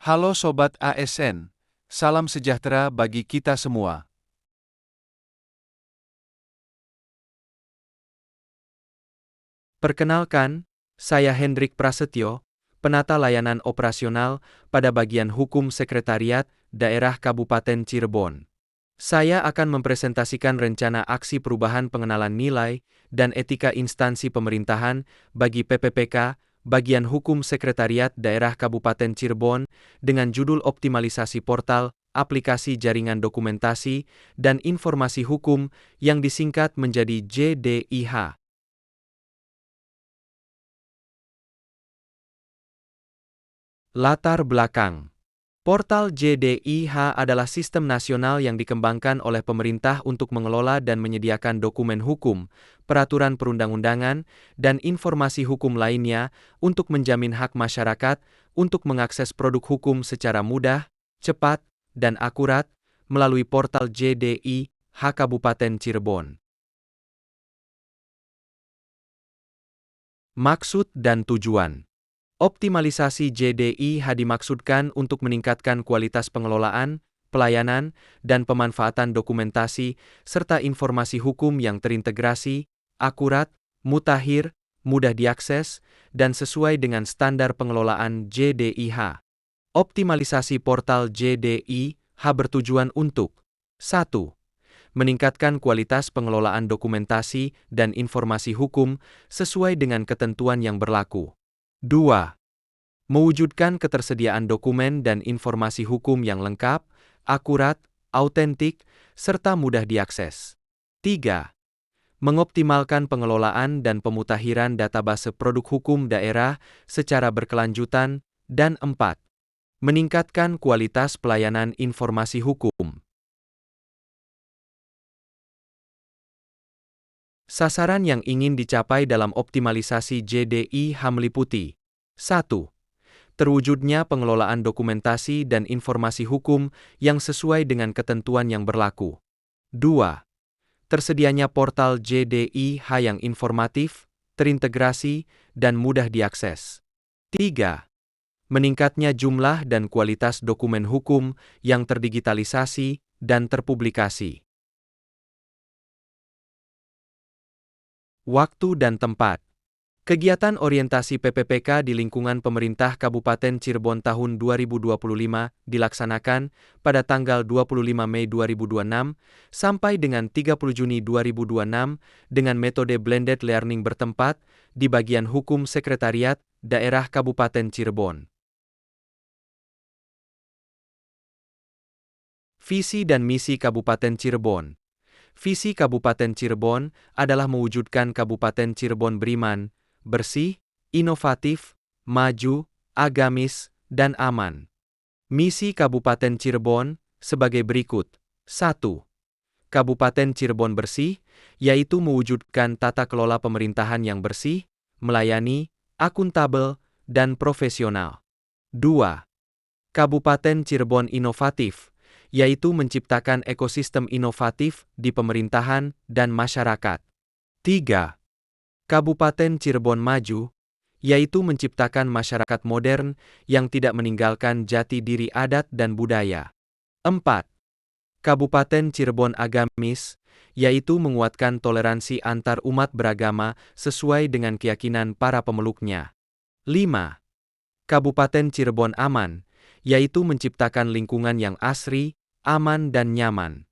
Halo Sobat ASN, salam sejahtera bagi kita semua. Perkenalkan, saya Hendrik Prasetyo, penata layanan operasional pada bagian hukum Sekretariat Daerah Kabupaten Cirebon. Saya akan mempresentasikan rencana aksi perubahan pengenalan nilai dan etika instansi pemerintahan bagi PPPK, bagian hukum Sekretariat Daerah Kabupaten Cirebon, dengan judul optimalisasi portal, aplikasi jaringan dokumentasi, dan informasi hukum yang disingkat menjadi JDIH. Latar belakang. Portal JDIH adalah sistem nasional yang dikembangkan oleh pemerintah untuk mengelola dan menyediakan dokumen hukum, peraturan perundang-undangan, dan informasi hukum lainnya untuk menjamin hak masyarakat untuk mengakses produk hukum secara mudah, cepat, dan akurat melalui portal JDIH Kabupaten Cirebon. Maksud dan tujuan. Optimalisasi JDIH dimaksudkan untuk meningkatkan kualitas pengelolaan, pelayanan, dan pemanfaatan dokumentasi, serta informasi hukum yang terintegrasi, akurat, mutakhir, mudah diakses, dan sesuai dengan standar pengelolaan JDIH. Optimalisasi portal JDIH bertujuan untuk 1. Meningkatkan kualitas pengelolaan dokumentasi dan informasi hukum sesuai dengan ketentuan yang berlaku. 2. Mewujudkan ketersediaan dokumen dan informasi hukum yang lengkap, akurat, autentik, serta mudah diakses. 3. Mengoptimalkan pengelolaan dan pemutakhiran database produk hukum daerah secara berkelanjutan. Dan 4. Meningkatkan kualitas pelayanan informasi hukum. Sasaran yang ingin dicapai dalam optimalisasi JDIH meliputi 1. Terwujudnya pengelolaan dokumentasi dan informasi hukum yang sesuai dengan ketentuan yang berlaku. 2. Tersedianya portal JDIH yang informatif, terintegrasi, dan mudah diakses. 3. Meningkatnya jumlah dan kualitas dokumen hukum yang terdigitalisasi dan terpublikasi. Waktu dan tempat. Kegiatan orientasi PPPK di lingkungan pemerintah Kabupaten Cirebon tahun 2025 dilaksanakan pada tanggal 25 Mei 2026 sampai dengan 30 Juni 2026 dengan metode blended learning bertempat di bagian hukum Sekretariat Daerah Kabupaten Cirebon. Visi dan misi Kabupaten Cirebon. Visi Kabupaten Cirebon adalah mewujudkan Kabupaten Cirebon beriman, bersih, inovatif, maju, agamis, dan aman. Misi Kabupaten Cirebon sebagai berikut. 1. Kabupaten Cirebon bersih, yaitu mewujudkan tata kelola pemerintahan yang bersih, melayani, akuntabel, dan profesional. 2. Kabupaten Cirebon inovatif, yaitu menciptakan ekosistem inovatif di pemerintahan dan masyarakat. 3. Kabupaten Cirebon maju, yaitu menciptakan masyarakat modern yang tidak meninggalkan jati diri adat dan budaya. 4. Kabupaten Cirebon agamis, yaitu menguatkan toleransi antar umat beragama sesuai dengan keyakinan para pemeluknya. 5. Kabupaten Cirebon aman, yaitu menciptakan lingkungan yang asri, aman dan nyaman.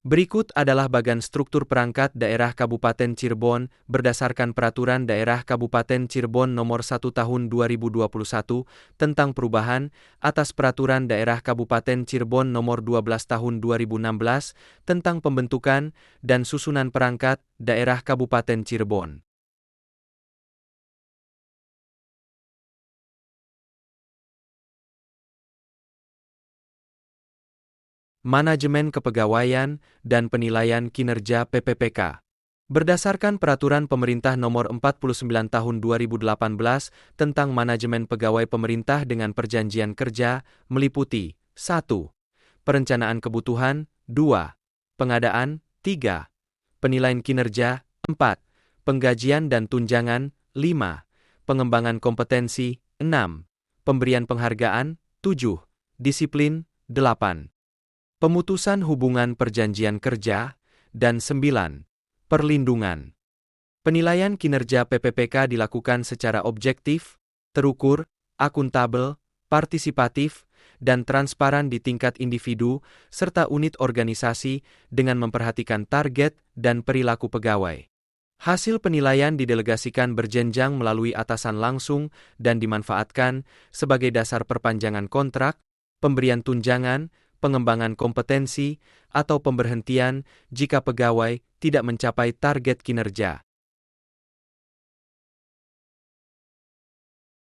Berikut adalah bagan struktur perangkat daerah Kabupaten Cirebon berdasarkan Peraturan Daerah Kabupaten Cirebon Nomor 1 Tahun 2021 tentang perubahan atas Peraturan Daerah Kabupaten Cirebon Nomor 12 Tahun 2016 tentang pembentukan dan susunan perangkat daerah Kabupaten Cirebon. Manajemen Kepegawaian dan Penilaian Kinerja PPPK. Berdasarkan Peraturan Pemerintah Nomor 49 Tahun 2018 tentang Manajemen Pegawai Pemerintah dengan Perjanjian Kerja, meliputi 1. Perencanaan kebutuhan, 2. Pengadaan, 3. Penilaian kinerja, 4. Penggajian dan tunjangan, 5. pengembangan kompetensi, 6. Pemberian penghargaan, 7. Disiplin, 8. Pemutusan hubungan perjanjian kerja, dan 9. Perlindungan. Penilaian kinerja PPPK dilakukan secara objektif, terukur, akuntabel, partisipatif, dan transparan di tingkat individu serta unit organisasi dengan memperhatikan target dan perilaku pegawai. Hasil penilaian didelegasikan berjenjang melalui atasan langsung dan dimanfaatkan sebagai dasar perpanjangan kontrak, pemberian tunjangan, pengembangan kompetensi, atau pemberhentian jika pegawai tidak mencapai target kinerja.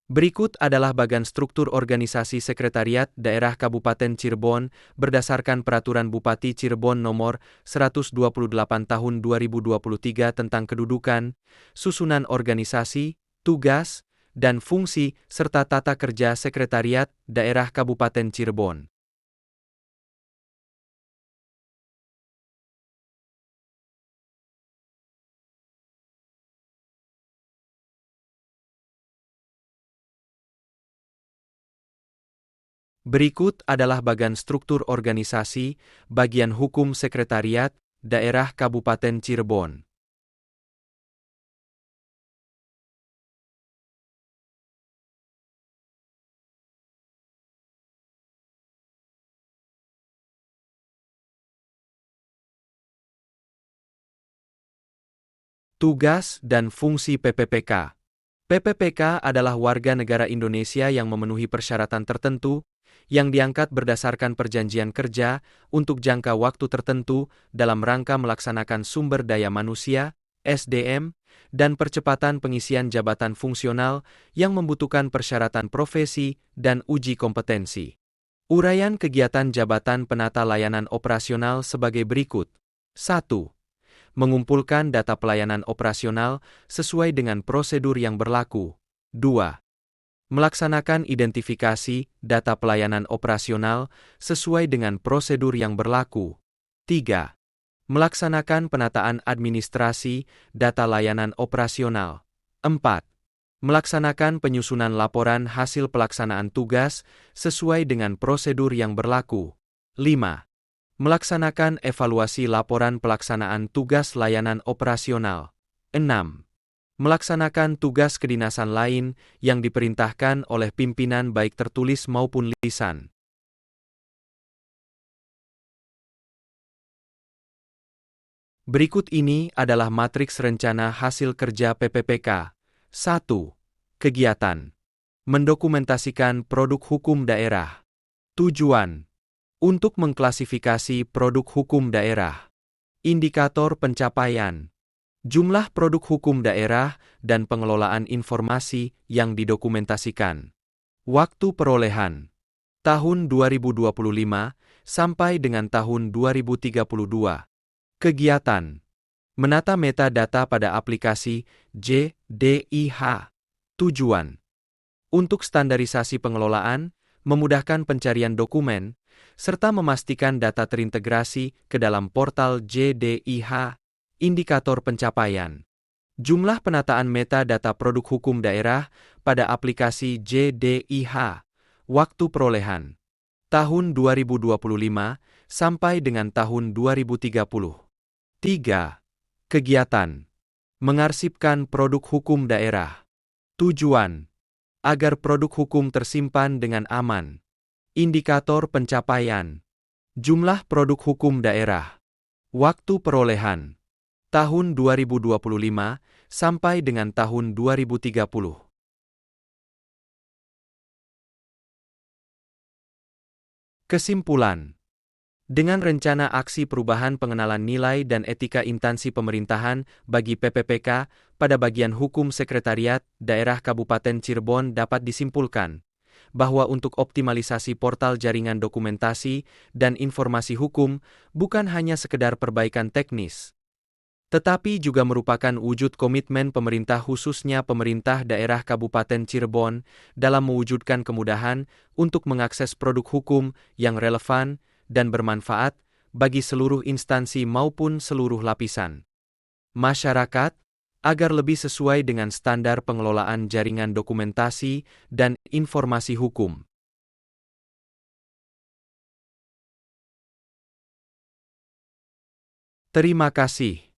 Berikut adalah bagan struktur organisasi Sekretariat Daerah Kabupaten Cirebon berdasarkan Peraturan Bupati Cirebon Nomor 128 Tahun 2023 tentang kedudukan, susunan organisasi, tugas, dan fungsi serta tata kerja Sekretariat Daerah Kabupaten Cirebon. Berikut adalah bagan struktur organisasi, bagian hukum Sekretariat, Daerah Kabupaten Cirebon. Tugas dan fungsi PPPK. PPPK adalah warga negara Indonesia yang memenuhi persyaratan tertentu, yang diangkat berdasarkan perjanjian kerja untuk jangka waktu tertentu dalam rangka melaksanakan sumber daya manusia, SDM, dan percepatan pengisian jabatan fungsional yang membutuhkan persyaratan profesi dan uji kompetensi. Uraian kegiatan jabatan penata layanan operasional sebagai berikut. 1. Mengumpulkan data pelayanan operasional sesuai dengan prosedur yang berlaku. 2. Melaksanakan identifikasi data pelayanan operasional sesuai dengan prosedur yang berlaku. 3. Melaksanakan penataan administrasi data layanan operasional. 4. Melaksanakan penyusunan laporan hasil pelaksanaan tugas sesuai dengan prosedur yang berlaku. 5. Melaksanakan evaluasi laporan pelaksanaan tugas layanan operasional. 6. Melaksanakan tugas kedinasan lain yang diperintahkan oleh pimpinan baik tertulis maupun lisan. Berikut ini adalah matriks rencana hasil kerja PPPK. 1. Kegiatan. Mendokumentasikan produk hukum daerah. Tujuan. Untuk mengklasifikasi produk hukum daerah. Indikator pencapaian. Jumlah produk hukum daerah dan pengelolaan informasi yang didokumentasikan. Waktu perolehan. Tahun 2025 sampai dengan tahun 2032. Kegiatan. Menata metadata pada aplikasi JDIH. Tujuan. Untuk standarisasi pengelolaan, memudahkan pencarian dokumen, serta memastikan data terintegrasi ke dalam portal JDIH. Indikator pencapaian. Jumlah penataan metadata produk hukum daerah pada aplikasi JDIH. Waktu perolehan. Tahun 2025 sampai dengan tahun 2030. 3. Kegiatan. Mengarsipkan produk hukum daerah. Tujuan. Agar produk hukum tersimpan dengan aman. Indikator pencapaian. Jumlah produk hukum daerah. Waktu perolehan. Tahun 2025 sampai dengan tahun 2030. Kesimpulan. Dengan rencana aksi perubahan pengenalan nilai dan etika instansi pemerintahan bagi PPPK pada bagian hukum Sekretariat Daerah Kabupaten Cirebon dapat disimpulkan bahwa untuk optimalisasi portal jaringan dokumentasi dan informasi hukum bukan hanya sekedar perbaikan teknis, tetapi juga merupakan wujud komitmen pemerintah khususnya pemerintah daerah Kabupaten Cirebon dalam mewujudkan kemudahan untuk mengakses produk hukum yang relevan dan bermanfaat bagi seluruh instansi maupun seluruh lapisan masyarakat agar lebih sesuai dengan standar pengelolaan jaringan dokumentasi dan informasi hukum. Terima kasih.